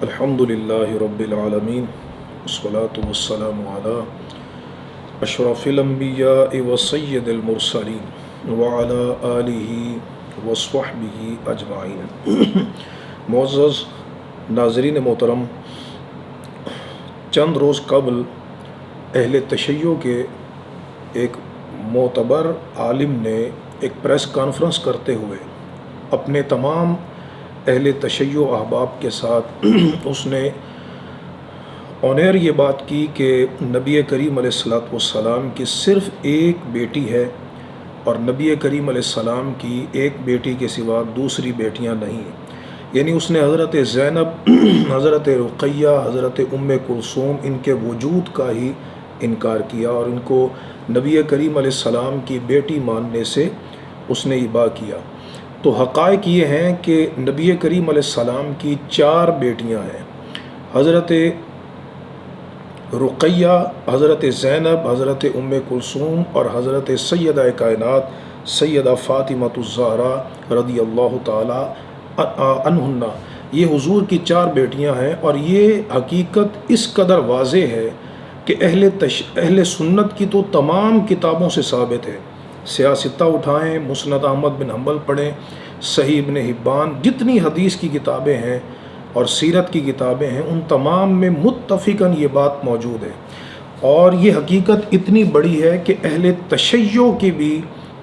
الحمد للہ رب العالمین والصلاة والسلام علی اشرف الانبیاء وسید المرسلین وعلی آلہ وصحبہ اجمعین۔ معزز ناظرین محترم، چند روز قبل اہل تشیع کے ایک معتبر عالم نے ایک پریس کانفرنس کرتے ہوئے اپنے تمام اہل تشیع احباب کے ساتھ اس نے آن ایئر یہ بات کی کہ نبی کریم علیہ السلام کی صرف ایک بیٹی ہے اور نبی کریم علیہ السلام کی ایک بیٹی کے سوا دوسری بیٹیاں نہیں ہیں۔ یعنی اس نے حضرت زینب، حضرت رقیہ، حضرت ام کلثوم ان کے وجود کا ہی انکار کیا اور ان کو نبی کریم علیہ السلام کی بیٹی ماننے سے اس نے اباء کیا۔ تو حقائق یہ ہیں کہ نبی کریم علیہ السلام کی 4 بیٹیاں ہیں، حضرت رقیہ، حضرت زینب، حضرت ام کلثوم اور حضرت سیدہ کائنات سیدہ فاطمۃ الزہرا رضی اللہ تعالی عنہن۔ یہ حضور کی 4 بیٹیاں ہیں اور یہ حقیقت اس قدر واضح ہے کہ اہل سنت کی تو تمام کتابوں سے ثابت ہے۔ سیاستہ اٹھائیں، مسند احمد بن حنبل پڑھیں، صحیح ابن حبان، جتنی حدیث کی کتابیں ہیں اور سیرت کی کتابیں ہیں ان تمام میں متفقاً یہ بات موجود ہے۔ اور یہ حقیقت اتنی بڑی ہے کہ اہل تشیع کی بھی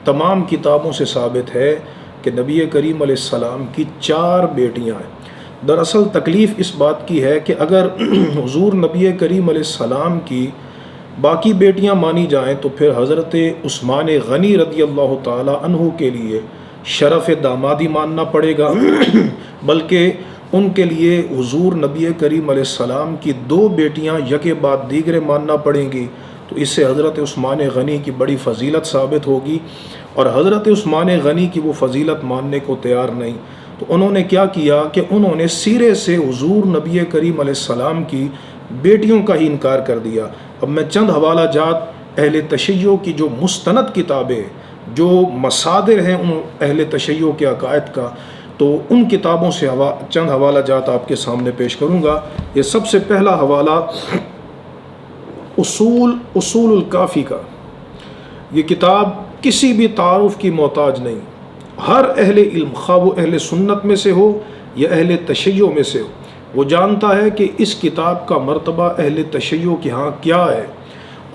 تمام کتابوں سے ثابت ہے کہ نبی کریم علیہ السلام کی 4 بیٹیاں ہیں۔ دراصل تکلیف اس بات کی ہے کہ اگر حضور نبی کریم علیہ السلام کی باقی بیٹیاں مانی جائیں تو پھر حضرت عثمان غنی رضی اللہ تعالی عنہ کے لیے شرف دامادی ماننا پڑے گا، بلکہ ان کے لیے حضور نبی کریم علیہ السلام کی 2 بیٹیاں یکے بعد دیگرے ماننا پڑیں گی۔ تو اس سے حضرت عثمان غنی کی بڑی فضیلت ثابت ہوگی اور حضرت عثمان غنی کی وہ فضیلت ماننے کو تیار نہیں۔ تو انہوں نے کیا کیا کہ انہوں نے سرے سے حضور نبی کریم علیہ السلام کی بیٹیوں کا ہی انکار کر دیا۔ اب میں چند حوالہ جات اہل تشیع کی جو مستند کتابیں، جو مصادر ہیں ان اہل تشیع کے عقائد کا، تو ان کتابوں سے چند حوالہ جات آپ کے سامنے پیش کروں گا۔ یہ سب سے پہلا حوالہ اصول الکافی کا۔ یہ کتاب کسی بھی تعارف کی محتاج نہیں، ہر اہل علم، خواہ وہ اہل سنت میں سے ہو یا اہل تشیع میں سے ہو، وہ جانتا ہے کہ اس کتاب کا مرتبہ اہل تشیع کے ہاں کیا ہے۔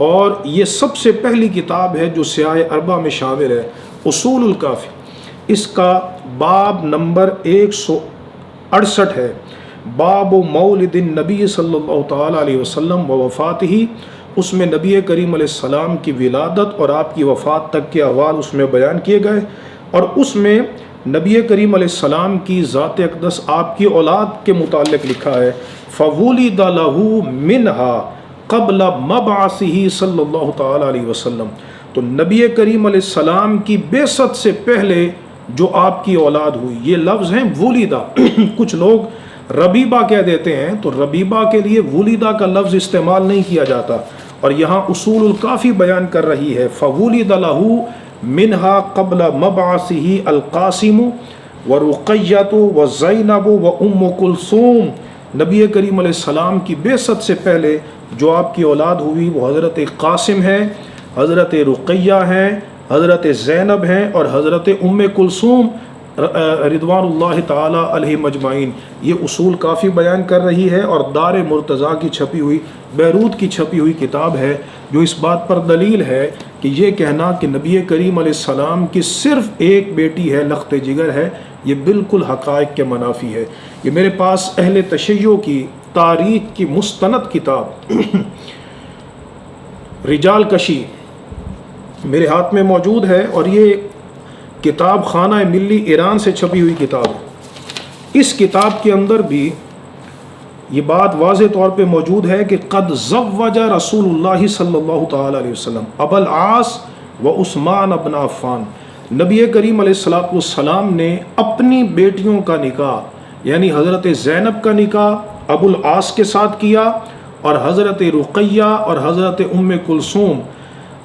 اور یہ سب سے پہلی کتاب ہے جو سیاہ اربع میں شامل ہے، اصول الکافی۔ اس کا باب نمبر 168 ہے، باب مولد النبی صلی اللہ تعالی علیہ وسلم و وفاتہ۔ اس میں نبی کریم علیہ السلام کی ولادت اور آپ کی وفات تک کے احوال اس میں بیان کیے گئے، اور اس میں نبی کریم علیہ السلام کی ذات اقدس آپ کی اولاد کے متعلق لکھا ہے، فَوُلِدَ لَهُ مِنْهَا قبل مبعثہ صلی اللہ تعالی علیہ وسلم۔ تو نبی کریم علیہ السلام کی بعثت سے پہلے جو آپ کی اولاد ہوئی، یہ لفظ ہیں ولیدہ۔ کچھ لوگ ربیبہ کہہ دیتے ہیں، تو ربیبہ کے لیے ولیدہ کا لفظ استعمال نہیں کیا جاتا، اور یہاں اصول الکافی بیان کر رہی ہے، فَوُلِدَ لَهُ مِنْهَا قبل مبعثہ القاسم ورقیۃ وزینب وام کلثوم۔ نبی کریم علیہ السلام کی بعثت سے پہلے جو آپ کی اولاد ہوئی وہ حضرت قاسم ہے، حضرت رقیہ ہیں، حضرت زینب ہیں اور حضرت ام کلثوم رضوان اللہ تعالی علیہ مجمعین۔ یہ اصول کافی بیان کر رہی ہے، اور دار مرتضیٰ کی چھپی ہوئی، بیروت کی چھپی ہوئی کتاب ہے جو اس بات پر دلیل ہے کہ یہ کہنا کہ نبی کریم علیہ السلام کی صرف ایک بیٹی ہے، لخت جگر ہے، یہ بالکل حقائق کے منافی ہے۔ یہ میرے پاس اہل تشیع کی تاریخ کی مستند کتاب رجال کشی میرے ہاتھ میں موجود ہے، اور یہ کتاب خانہ ملی ایران سے چھپی ہوئی کتاب ہے۔ اس کتاب کے اندر بھی یہ بات واضح طور پہ موجود ہے کہ قد زوج رسول اللہ صلی اللہ تعالی علیہ وسلم ابا العاص و عثمان بن عفان۔ نبی کریم علیہ السلام نے اپنی بیٹیوں کا نکاح، یعنی حضرت زینب کا نکاح ابو العاص کے ساتھ کیا، اور حضرت رقیہ اور حضرت ام کلثوم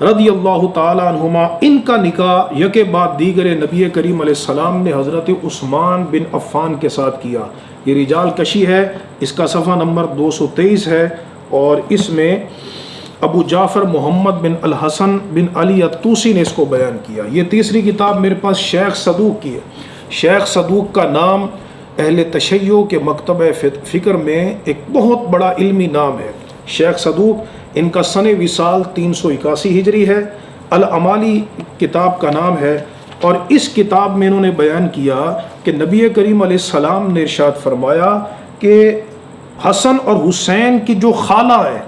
رضی اللہ تعالی عنہما، ان کا نکاح یکے بعد دیگرے نبی کریم علیہ السلام نے حضرت عثمان بن عفان کے ساتھ کیا۔ یہ رجال کشی ہے، اس کا صفحہ نمبر 223 ہے، اور اس میں ابو جعفر محمد بن الحسن بن علی الطوسی نے اس کو بیان کیا۔ یہ تیسری کتاب میرے پاس شیخ صدوق کی ہے۔ شیخ صدوق کا نام اہل تشیع کے مکتبہ فکر میں ایک بہت بڑا علمی نام ہے۔ شیخ صدوق، ان کا سن وصال 381 ہجری ہے، الامالی کتاب کا نام ہے، اور اس کتاب میں انہوں نے بیان کیا کہ نبی کریم علیہ السلام نے ارشاد فرمایا کہ حسن اور حسین کی جو خالہ ہے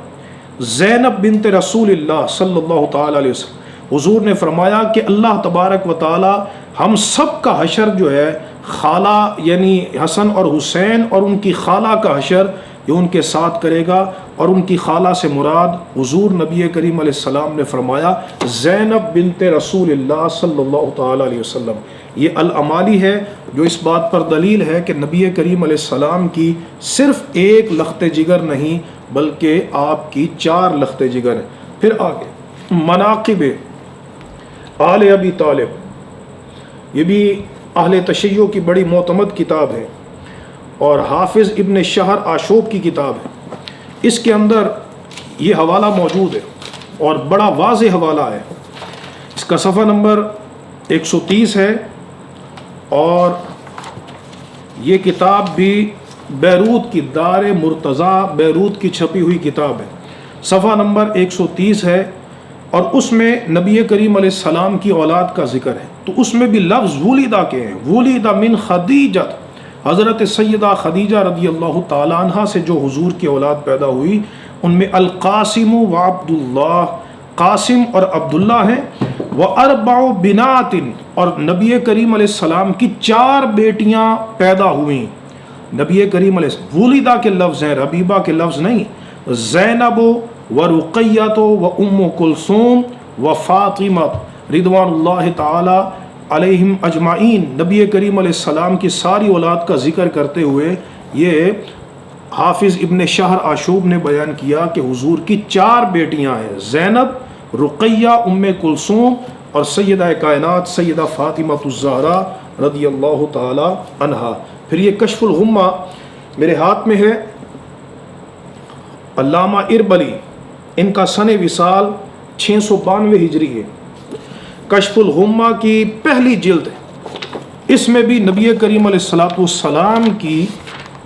زینب بنت رسول اللہ صلی اللہ تعالی علیہ وسلم، حضور نے فرمایا کہ اللہ تبارک و تعالی ہم سب کا حشر جو ہے خالہ یعنی حسن اور حسین اور ان کی خالہ کا حشر یہ ان کے ساتھ کرے گا، اور ان کی خالہ سے مراد حضور نبی کریم علیہ السلام نے فرمایا زینب بنت رسول اللہ صلی اللہ تعالی علیہ وسلم۔ یہ الامالی ہے جو اس بات پر دلیل ہے کہ نبی کریم علیہ السلام کی صرف ایک لخت جگر نہیں بلکہ آپ کی 4 لخت جگر ہیں۔ پھر آگے مناقب آل ابی طالب، یہ بھی اہل تشیع کی بڑی معتمد کتاب ہے اور حافظ ابن شہر آشوب کی کتاب ہے۔ اس کے اندر یہ حوالہ موجود ہے اور بڑا واضح حوالہ ہے۔ اس کا صفحہ نمبر 130 ہے، اور یہ کتاب بھی بیروت کی دار مرتضیٰ بیروت کی چھپی ہوئی کتاب ہے۔ صفحہ نمبر 130 ہے، اور اس میں نبی کریم علیہ السلام کی اولاد کا ذکر ہے، تو اس میں بھی لفظ ولیدہ کے ہیں۔ ولیدہ من خدیجہ، حضرت سیدہ خدیجہ رضی اللہ تعالی عنہ سے جو حضور کی اولاد پیدا ہوئی ان میں القاسم و عبداللہ، قاسم اور عبداللہ ہیں، واربع بنات، اور نبی کریم علیہ السلام کی 4 بیٹیاں پیدا ہوئیں۔ نبی کریم علیہ السلام ولیدہ کے لفظ ہیں، ربیبہ کے لفظ نہیں۔ زینب و رقیہ و ام کلثوم و فاطمہ رضوان اللہ تعالی علیہم اجمعین، نبی کریم علیہ السلام کی ساری اولاد کا ذکر کرتے ہوئے یہ حافظ ابن شہر آشوب نے بیان کیا کہ حضور کی 4 بیٹیاں ہیں، زینب، رقیہ، ام کلثوم اور سیدہ کائنات سیدہ فاطمہ الزہرا رضی اللہ تعالی عنہا۔ پھر یہ کشف الغمہ میرے ہاتھ میں ہے، علامہ اربلی، ان کا سن وصال 692 ہجری ہے۔ کشف الغمہ کی پہلی جلد ہے، اس میں بھی نبی کریم علیہ السلام کی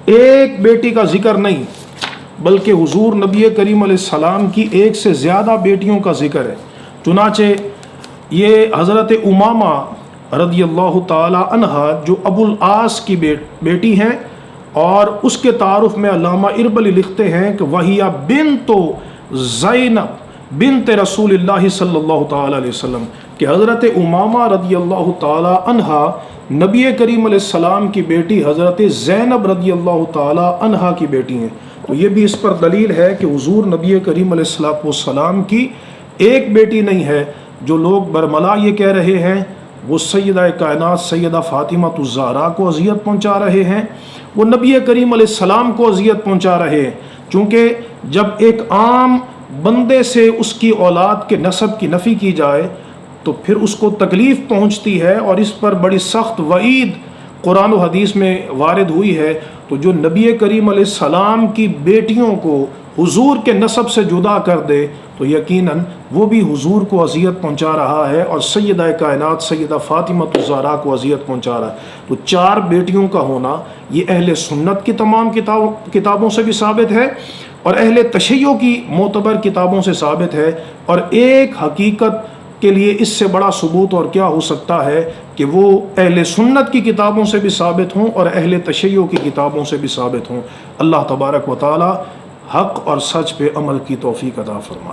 ایک بیٹی کا ذکر نہیں بلکہ حضور نبی کریم علیہ السلام کی 1 سے زیادہ بیٹیوں کا ذکر ہے۔ چنانچہ یہ حضرت امامہ رضی اللہ تعالی عنہا جو ابو العاص کی بیٹی ہیں، اور اس کے تعارف میں علامہ اربلی لکھتے ہیں کہ وہیہ بنت زینب بنت رسول اللہ صلی اللہ تعالی علیہ وسلم، کہ حضرت امامہ رضی اللہ تعالی عنہا نبی کریم علیہ السلام کی بیٹی حضرت زینب رضی اللہ تعالی عنہا کی بیٹی ہیں۔ تو یہ بھی اس پر دلیل ہے کہ حضور نبی کریم علیہ السلام کی ایک بیٹی نہیں ہے۔ جو لوگ برملا یہ کہہ رہے ہیں وہ سیدہ کائنات سیدہ فاطمہ الزہرا کو اذیت پہنچا رہے ہیں، وہ نبی کریم علیہ السلام کو اذیت پہنچا رہے ہیں، چونکہ جب ایک عام بندے سے اس کی اولاد کے نسب کی نفی کی جائے تو پھر اس کو تکلیف پہنچتی ہے، اور اس پر بڑی سخت وعید قرآن و حدیث میں وارد ہوئی ہے۔ تو جو نبی کریم علیہ السلام کی بیٹیوں کو حضور کے نسب سے جدا کر دے تو یقیناً وہ بھی حضور کو اذیت پہنچا رہا ہے، اور سیدہ کائنات سیدہ فاطمہ الزہرا کو اذیت پہنچا رہا ہے۔ تو 4 بیٹیوں کا ہونا یہ اہل سنت کی تمام کتابوں سے بھی ثابت ہے، اور اہل تشیع کی معتبر کتابوں سے ثابت ہے، اور ایک حقیقت کے لیے اس سے بڑا ثبوت اور کیا ہو سکتا ہے کہ وہ اہل سنت کی کتابوں سے بھی ثابت ہوں اور اہل تشیع کی کتابوں سے بھی ثابت ہوں۔ اللہ تبارک و تعالی حق اور سچ پہ عمل کی توفیق عطا فرمائے۔